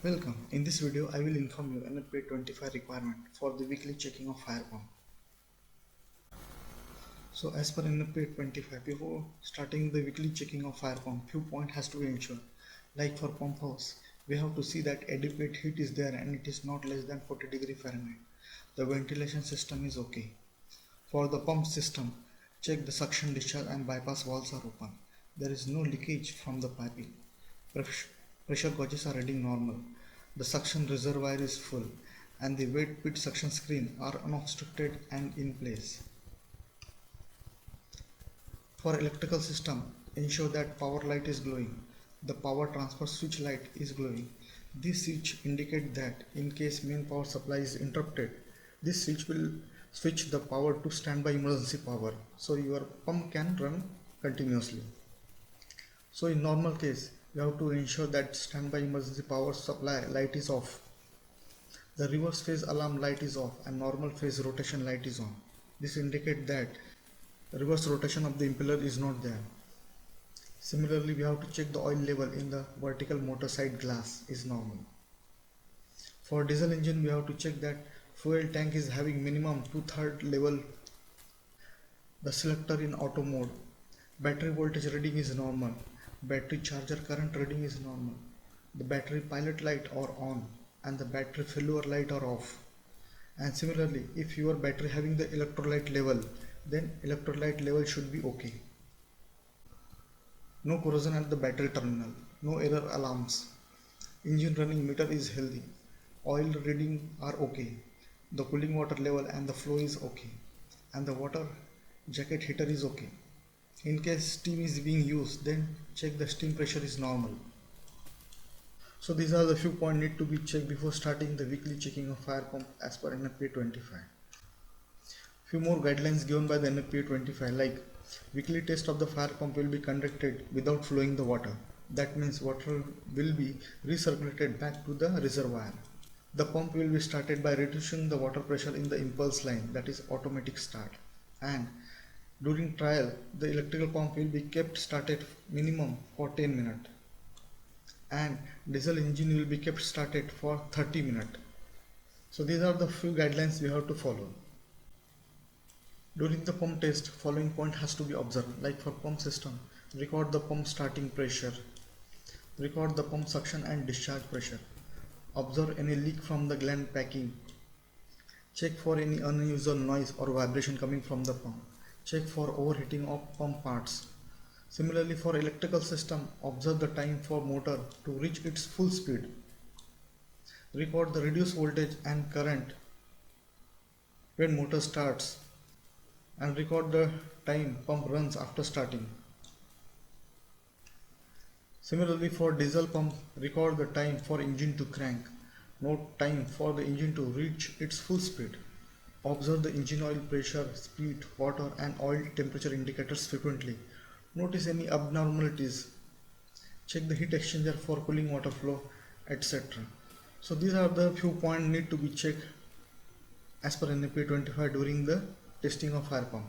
Welcome. In this video, I will inform you NFPA 25 requirement for the weekly checking of fire pump. So as per NFPA 25, before starting the weekly checking of fire pump, few point has to be ensured. Like for pump house, we have to see that adequate heat is there and it is not less than 40°F. The ventilation system is okay. For the pump system, check the suction discharge and bypass valves are open. There is no leakage from the piping. Pressure gauges are reading normal. The suction reservoir is full and the wet pit suction screen are unobstructed and in place. For electrical system, ensure that power light is glowing. The power transfer switch light is glowing. This switch indicates that in case main power supply is interrupted, this switch will switch the power to standby emergency power so your pump can run continuously. So in normal case, you have to ensure that standby emergency power supply light is off. The reverse phase alarm light is off and normal phase rotation light is on. This indicates that reverse rotation of the impeller is not there. Similarly, we have to check the oil level in the vertical motor side glass is normal. For diesel engine, we have to check that fuel tank is having minimum 2/3 level. The selector in auto mode. Battery voltage reading is normal. Battery charger current reading is normal. The battery pilot light are on and the battery failure light are off. And similarly, if your battery having the electrolyte level, then electrolyte level should be okay. No corrosion at the battery terminal. No error alarms. Engine running meter is healthy. Oil reading are okay. The cooling water level and the flow is okay. And the water jacket heater is okay. In case steam is being used, then check the steam pressure is normal. So these are the few points need to be checked before starting the weekly checking of fire pump as per NFPA 25. Few more guidelines given by the NFPA 25 like weekly test of the fire pump will be conducted without flowing the water. That means water will be recirculated back to the reservoir. The pump will be started by reducing the water pressure in the impulse line, that is automatic start. And during trial, the electrical pump will be kept started minimum for 10 minutes and diesel engine will be kept started for 30 minutes. So these are the few guidelines we have to follow. During the pump test, following point has to be observed. Like for pump system, record the pump starting pressure, record the pump suction and discharge pressure, observe any leak from the gland packing, check for any unusual noise or vibration coming from the pump, check for overheating of pump parts. Similarly, for electrical system, observe the time for motor to reach its full speed. Record the reduced voltage and current when motor starts and record the time pump runs after starting. Similarly, for diesel pump, record the time for engine to crank. Note time for the engine to reach its full speed. Observe the engine oil pressure, speed, water and oil temperature indicators frequently. Notice any abnormalities. Check the heat exchanger for cooling water flow, etc. So these are the few points need to be checked as per NFPA 25 during the testing of fire pump.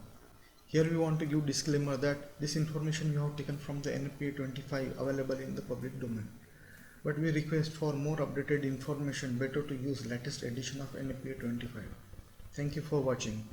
Here we want to give disclaimer that this information you have taken from the NFPA 25 available in the public domain. But we request for more updated information, better to use latest edition of NFPA 25. Thank you for watching.